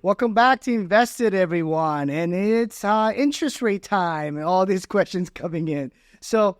Welcome back to Invested, everyone. And it's interest rate time and all these questions coming in. So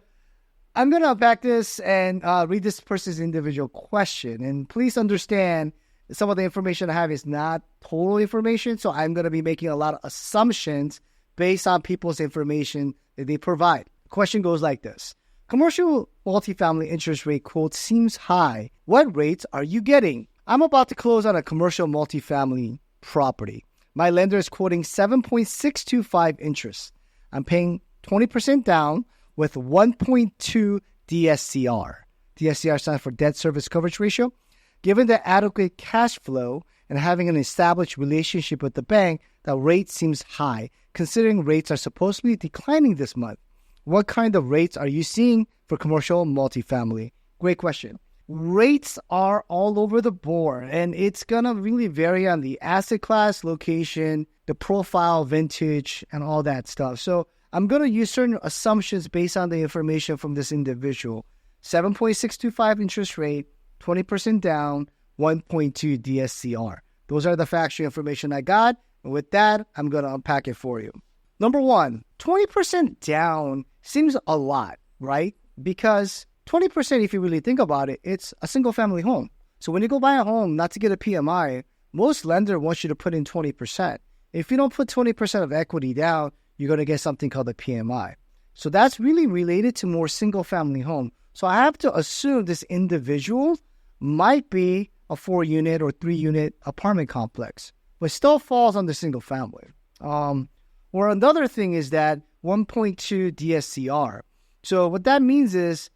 I'm going to unpack this and read this person's individual question. And please understand some of the information I have is not total information. So I'm going to be making a lot of assumptions based on people's information that they provide. The question goes like this. Commercial multifamily interest rate quote seems high. What rates are you getting? I'm about to close on a commercial multifamily property. My lender is quoting 7.625 interest. I'm paying 20% down with 1.2 DSCR. DSCR stands for debt service coverage ratio. Given the adequate cash flow and having an established relationship with the bank, the rate seems high, considering rates are supposedly declining this month. What kind of rates are you seeing for commercial multifamily? Great question. Rates are all over the board, and it's going to really vary on the asset class, location, the profile, vintage, and all that stuff. So I'm going to use certain assumptions based on the information from this individual. 7.625 interest rate, 20% down, 1.2 DSCR. Those are the factual information I got. And with that, I'm going to unpack it for you. Number one, 20% down seems a lot, right? Because 20%, if you really think about it, it's a single family home. So when you go buy a home, not to get a PMI, most lender wants you to put in 20%. If you don't put 20% of equity down, you're going to get something called a PMI. So that's really related to more single family home. So I have to assume this individual might be a 4-unit or 3-unit apartment complex, but still falls under single family. Or another thing is that 1.2 DSCR. So what that means is,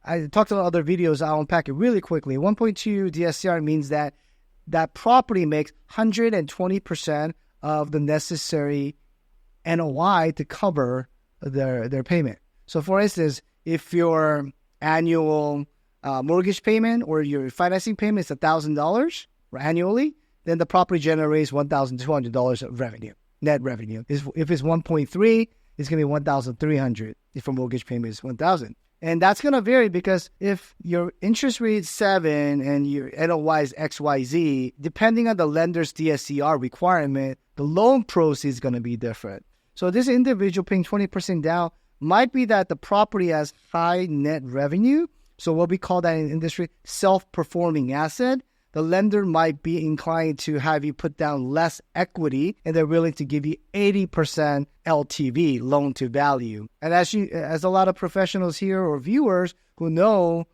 I talked about other videos, I'll unpack it really quickly. 1.2 DSCR means that that property makes 120% of the necessary NOI to cover their payment. So for instance, if your annual mortgage payment or your financing payment is $1,000 annually, then the property generates $1,200 of revenue, net revenue. If it's 1.3, it's going to be $1,300 if your mortgage payment is $1,000. And that's going to vary because if your interest rate is 7 and your NOI is XYZ, depending on the lender's DSCR requirement, the loan proceeds is going to be different. So this individual paying 20% down might be that the property has high net revenue. So what we call that in industry, self-performing asset. The lender might be inclined to have you put down less equity, and they're willing to give you 80% LTV, loan to value. And as a lot of professionals here or viewers who own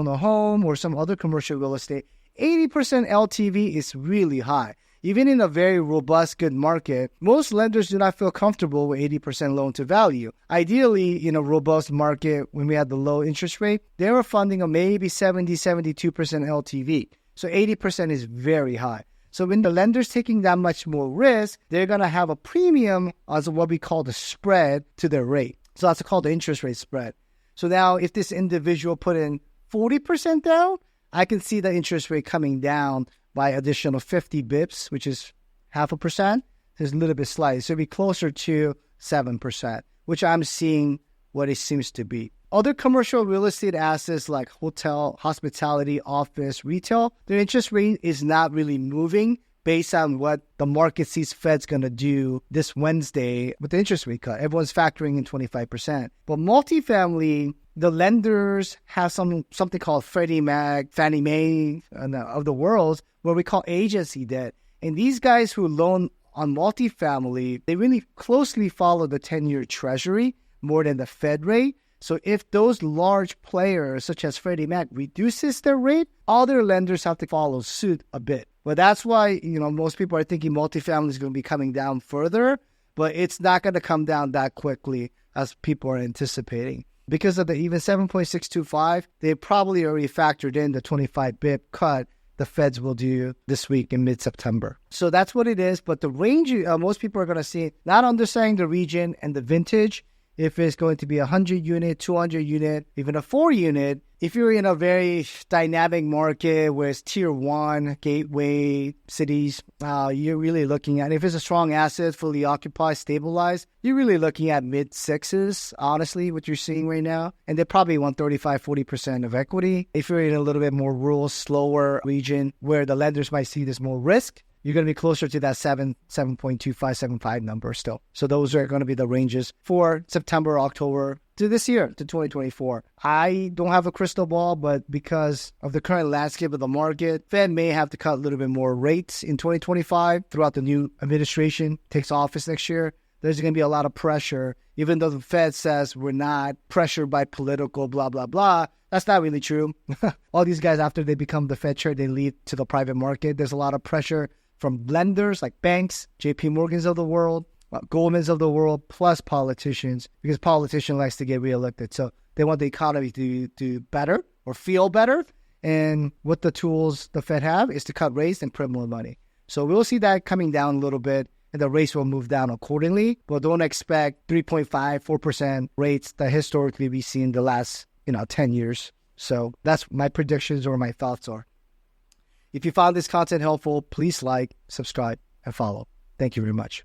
a home or some other commercial real estate, 80% LTV is really high. Even in a very robust, good market, most lenders do not feel comfortable with 80% loan to value. Ideally, in a robust market, when we had the low interest rate, they were funding a maybe 70, 72% LTV. So 80% is very high. So when the lender's taking that much more risk, they're going to have a premium as what we call the spread to their rate. So that's called the interest rate spread. So now if this individual put in 40% down, I can see the interest rate coming down by additional 50 bips, which is 0.5%. It's a little bit slight. So it'll be closer to 7%, which I'm seeing what it seems to be. Other commercial real estate assets like hotel, hospitality, office, retail, their interest rate is not really moving based on what the market sees Fed's going to do this Wednesday with the interest rate cut. Everyone's factoring in 25%. But multifamily, the lenders have something called Freddie Mac, Fannie Mae of the world, where we call agency debt. And these guys who loan on multifamily, they really closely follow the 10-year treasury more than the Fed rate. So if those large players, such as Freddie Mac, reduces their rate, other lenders have to follow suit a bit. But that's why, most people are thinking multifamily is going to be coming down further, but it's not going to come down that quickly as people are anticipating. Because of the even 7.625, they probably already factored in the 25 bip cut the Feds will do this week in mid-September. So that's what it is. But the range, most people are going to see, not understanding the region and the vintage, if it's going to be a 100-unit, 200-unit, even a 4-unit. If you're in a very dynamic market where it's tier 1, gateway cities, you're really looking at, if it's a strong asset, fully occupied, stabilized, you're really looking at mid-6s, honestly, what you're seeing right now. And they probably want 35-40% of equity. If you're in a little bit more rural, slower region where the lenders might see this more risk, you're going to be closer to that 7.2575 number still. So those are going to be the ranges for September, October to this year, to 2024. I don't have a crystal ball, but because of the current landscape of the market, Fed may have to cut a little bit more rates in 2025 throughout the new administration takes office next year. There's going to be a lot of pressure, even though the Fed says we're not pressured by political blah, blah, blah. That's not really true. All these guys, after they become the Fed chair, they lead to the private market. There's a lot of pressure from lenders like banks, JP Morgans of the world, Goldman's of the world, plus politicians, because politicians likes to get reelected. So they want the economy to do better or feel better. And what the tools the Fed have is to cut rates and print more money. So we'll see that coming down a little bit, and the rates will move down accordingly. But don't expect 3.5%, 4% rates that historically we've seen the last 10 years. So that's my predictions or my thoughts are. If you found this content helpful, please like, subscribe, and follow. Thank you very much.